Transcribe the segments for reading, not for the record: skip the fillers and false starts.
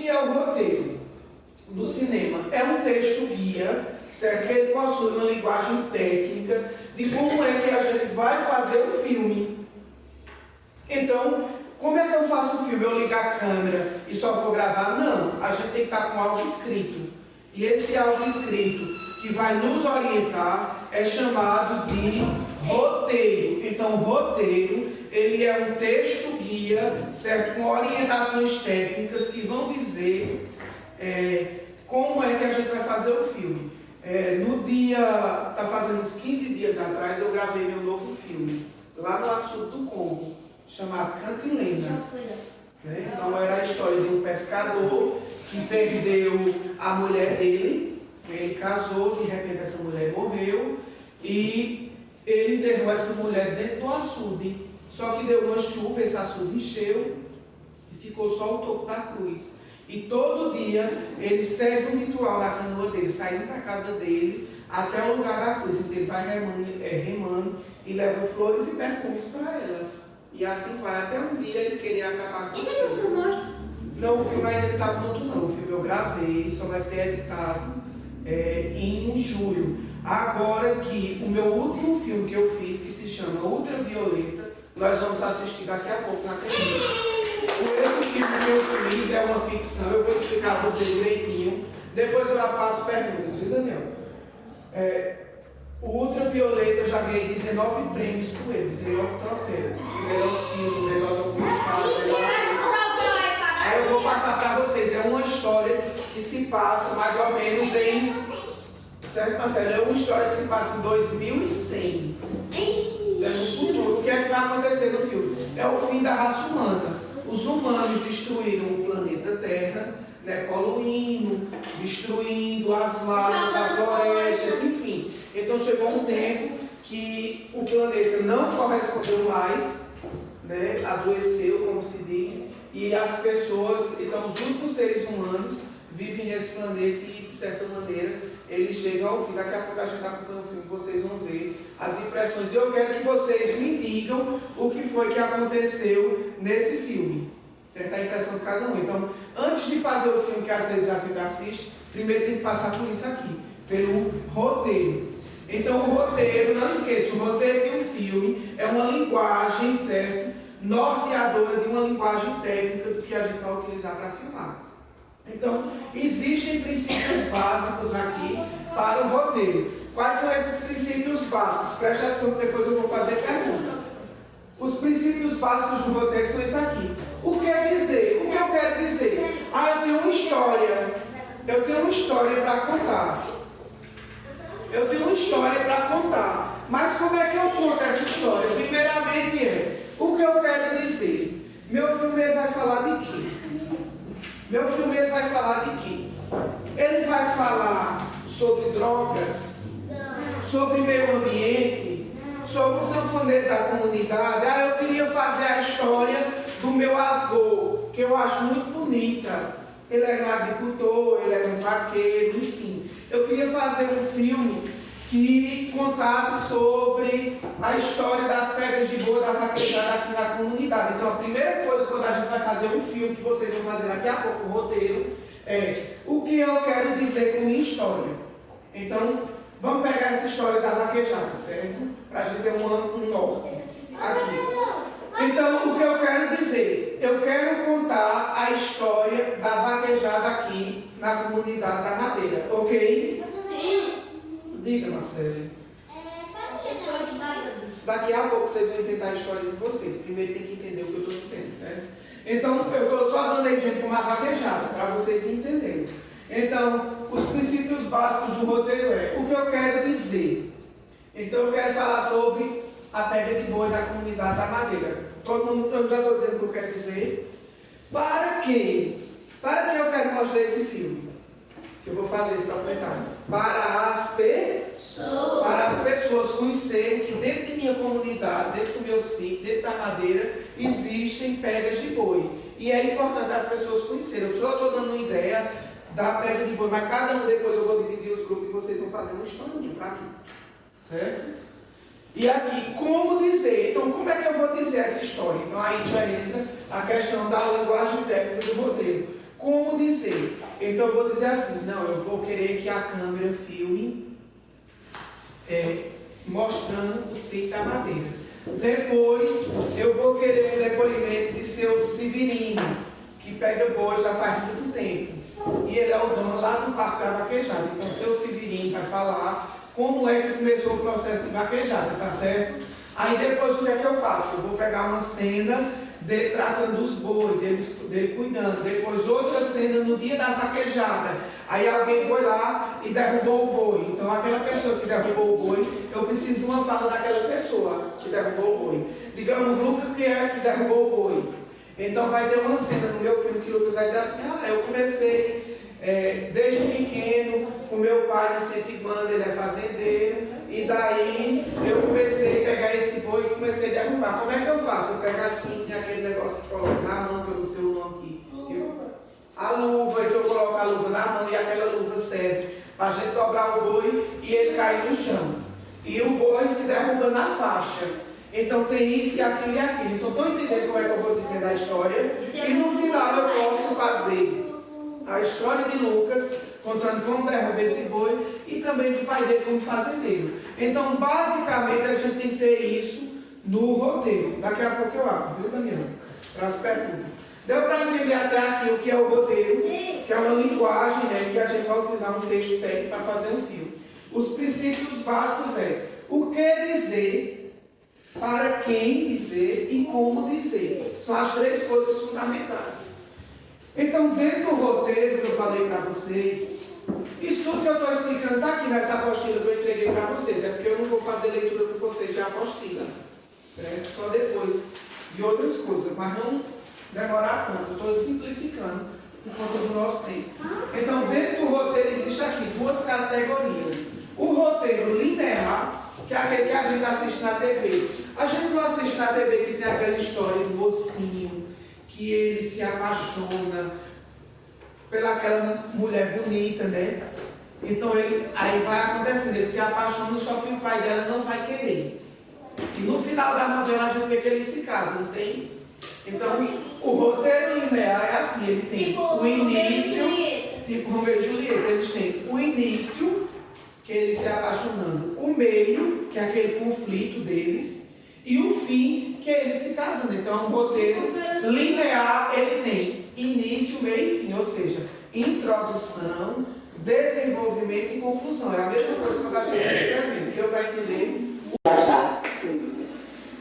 que é o roteiro do cinema? É um texto guia, certo? Ele possui uma linguagem técnica de como é que a gente vai fazer o filme. Então, como é que eu faço o filme? Eu ligo a câmera e só vou gravar? Não, a gente tem que estar com algo escrito. E esse algo escrito que vai nos orientar é chamado de roteiro. Então, o roteiro, ele é um texto guia, certo? Com orientações técnicas que vão dizer como é que a gente vai fazer o filme. No dia, está fazendo uns 15 dias atrás, eu gravei meu novo filme, lá no Açude do Congo, chamado Cantilena. Então, era a história de um pescador que perdeu a mulher dele. Ele casou, de repente essa mulher morreu e ele enterrou essa mulher dentro do açude. Só que deu uma chuva, esse açude encheu e ficou só o topo da cruz. E todo dia ele segue um ritual na canoa dele, saindo da casa dele até o lugar da cruz. Então ele vai remando e leva flores e perfumes para ela. E assim vai até um dia ele querer acabar com tudo. Não, o filme ainda está pronto não. O filme eu gravei, só vai ser editado em julho. Agora que o meu último filme que eu fiz, que se chama Ultravioleta, nós vamos assistir daqui a pouco na TV. Esse filme que eu fiz é uma ficção, eu vou explicar para vocês direitinho. Depois eu já passo perguntas, viu, Daniel? O Ultravioleta eu já ganhei 19 prêmios com ele, 19 troféus. Melhor filme, melhor documentário, Aí eu vou passar para vocês. É uma história que se passa mais ou menos em... Certo, Marcelo? É uma história que se passa em 2100. É no futuro. O que é que vai acontecer no filme? É o fim da raça humana. Os humanos destruíram o planeta Terra, né, poluindo, destruindo as matas, as florestas, enfim. Então chegou um tempo que o planeta não correspondeu mais, né, adoeceu, como se diz, e as pessoas, então os únicos seres humanos vivem nesse planeta e, de certa maneira, eles chegam ao fim. Daqui a pouco a gente está acompanhando o filme, vocês vão ver as impressões. E eu quero que vocês me digam o que foi que aconteceu nesse filme. Certo? A impressão de cada um. Então, antes de fazer o filme que às vezes a gente assiste, primeiro tem que passar por isso aqui, pelo roteiro. Então, o roteiro, não esqueça, o roteiro de um filme é uma linguagem, certo? Norteadora de uma linguagem técnica que a gente vai utilizar para filmar. Então, existem princípios básicos aqui para o roteiro. Quais são esses princípios básicos? Preste atenção que depois eu vou fazer pergunta. Os princípios básicos do roteiro são isso aqui. O que quer dizer? O que eu quero dizer? Eu tenho uma história. Eu tenho uma história para contar. Eu tenho uma história para contar. Mas como é que eu conto essa história? Primeiramente o que eu quero dizer? Meu filme ele vai falar de quê? Meu filme ele vai falar de quê? Ele vai falar sobre drogas, sobre meio ambiente, sobre o sanfoneiro da comunidade. Eu queria fazer a história do meu avô, que eu acho muito bonita. Ele era um agricultor, ele era um vaqueiro, enfim. Eu queria fazer um filme que contasse sobre a história das pedras de boa da vaquejada aqui na comunidade. Então, a primeira coisa quando a gente vai fazer um filme, que vocês vão fazer daqui a pouco, o roteiro, é o que eu quero dizer com minha história. Então, vamos pegar essa história da vaquejada, certo? Para a gente ter um norte aqui. Então, o que eu quero dizer? Eu quero contar a história da vaquejada aqui na comunidade da Madeira, ok? Sim. Diga, Marcelo. Daqui a pouco vocês vão inventar a história de vocês. Primeiro tem que entender o que eu estou dizendo, certo? Então, eu estou só dando exemplo com uma vaquejada, para vocês entenderem. Então, os princípios básicos do roteiro o que eu quero dizer. Então, eu quero falar sobre a pedra de boi da comunidade da Madeira. Todo mundo, eu já estou dizendo o que eu quero dizer. Para quê? Para que eu quero mostrar esse filme? Que eu vou fazer esse documentário. Para as pessoas conhecerem que dentro de minha comunidade, dentro do meu sítio, dentro da Madeira, existem pedras de boi. E é importante as pessoas conhecerem. Eu só estou dando uma ideia da pedra de boi, mas cada um depois eu vou dividir os grupos e vocês vão fazer uma historinha para aqui. Certo? E aqui, como dizer? Então, como é que eu vou dizer essa história? Então, aí já entra a questão da linguagem técnica do roteiro. Como dizer? Então eu vou dizer assim, não, eu vou querer que a câmera filme mostrando o sítio da madeira. Depois eu vou querer um depoimento de seu Severino, que pega boi já faz muito tempo. E ele é o dono lá do Parque da Vaquejada. Então seu Severino vai falar como é que começou o processo de vaquejada, tá certo? Aí depois o que é que eu faço? Eu vou pegar uma cena dele tratando dos bois, dele cuidando. Depois outra cena no dia da vaquejada. Aí alguém foi lá e derrubou o boi. Então aquela pessoa que derrubou o boi, eu preciso de uma fala daquela pessoa que derrubou o boi. Digamos, Lucas que é que derrubou o boi. Então vai ter uma cena no meu filme que o Lucas vai dizer assim, eu comecei desde pequeno, com meu pai me incentivando, ele é fazendeiro, e daí eu comecei a pegar esse boi e comecei a derrubar. Como é que eu faço? Eu pego assim, tem aquele negócio que coloca na mão, que eu não sei o nome aqui. A luva, então eu coloco a luva na mão e aquela luva serve para a gente dobrar o boi e ele cair no chão. E o boi se derruba na faixa. Então tem isso e aquilo e aquilo. Então estão entendendo como é que eu vou dizer da história? E no final eu posso fazer a história de Lucas, contando como derrubei esse boi, e também do pai dele como fazendeiro. Então, basicamente, a gente tem que ter isso no roteiro. Daqui a pouco eu abro, viu, Daniel? Para as perguntas. Deu para entender até aqui o que é o roteiro, que é uma linguagem, né, que a gente vai utilizar um texto técnico para fazer um filme. Os princípios básicos o que dizer, para quem dizer e como dizer. São as três coisas fundamentais. Então, dentro do roteiro que eu falei para vocês, isso tudo que eu estou explicando está aqui nessa apostila que eu entreguei para vocês. É porque eu não vou fazer leitura com vocês de apostila, certo? Só depois de outras coisas, mas não demorar tanto. Eu estou simplificando por conta do nosso tempo. Então, dentro do roteiro existe aqui duas categorias. O roteiro linear, que é aquele que a gente assiste na TV. A gente não assiste na TV que tem aquela história do mocinho, que ele se apaixona pelaquela mulher bonita, né? Então aí vai acontecendo, ele se apaixona, só que o pai dela não vai querer. E no final da novela a gente vê que ele se casa, não tem? Então o roteiro linear é assim, ele tem o início, tipo Romeu e Julieta, eles têm o início, que é ele se apaixonando, o meio, que é aquele conflito deles, e o fim, que é ele se casando. Então, um roteiro linear, ele tem início, meio e fim, ou seja, introdução, desenvolvimento e conclusão. É a mesma coisa que a gente está escrevendo. Deu para entender?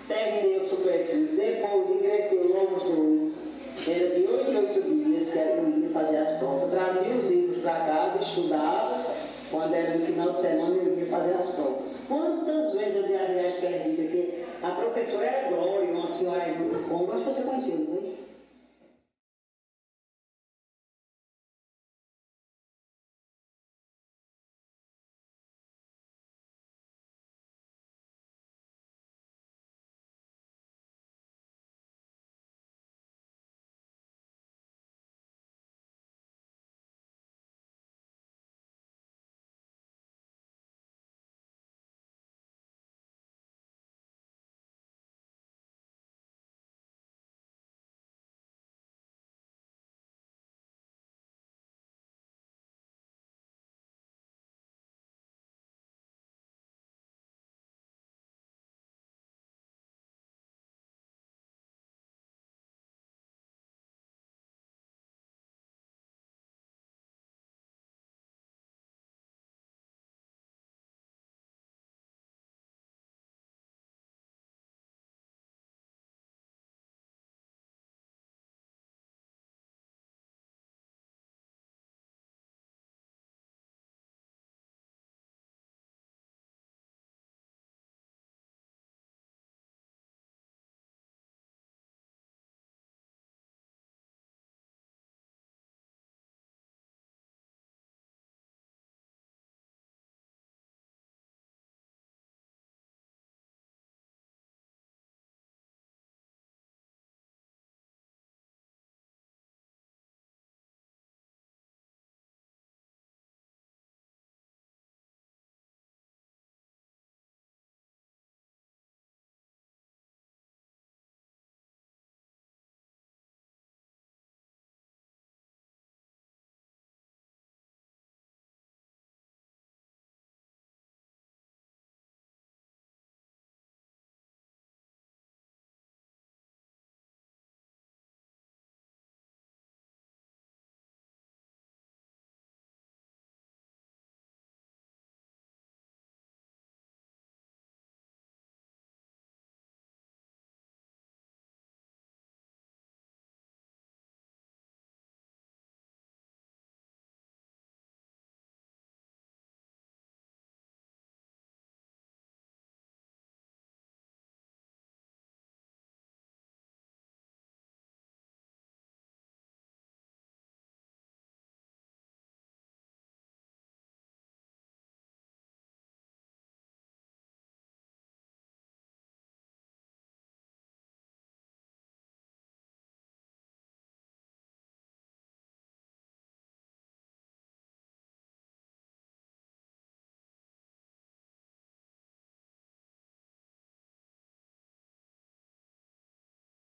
Terminei o supletivo, depois ingressei novos dois. Era de 8 em 8 dias que era ir fazer as provas. Trazia os livros para casa, estudava. Quando era no final de semana, eu ia fazer as provas. Quantas vezes eu dei a viagem perdida? Que a professora era Glória, uma senhora aí do Congo, acho que você conheceu,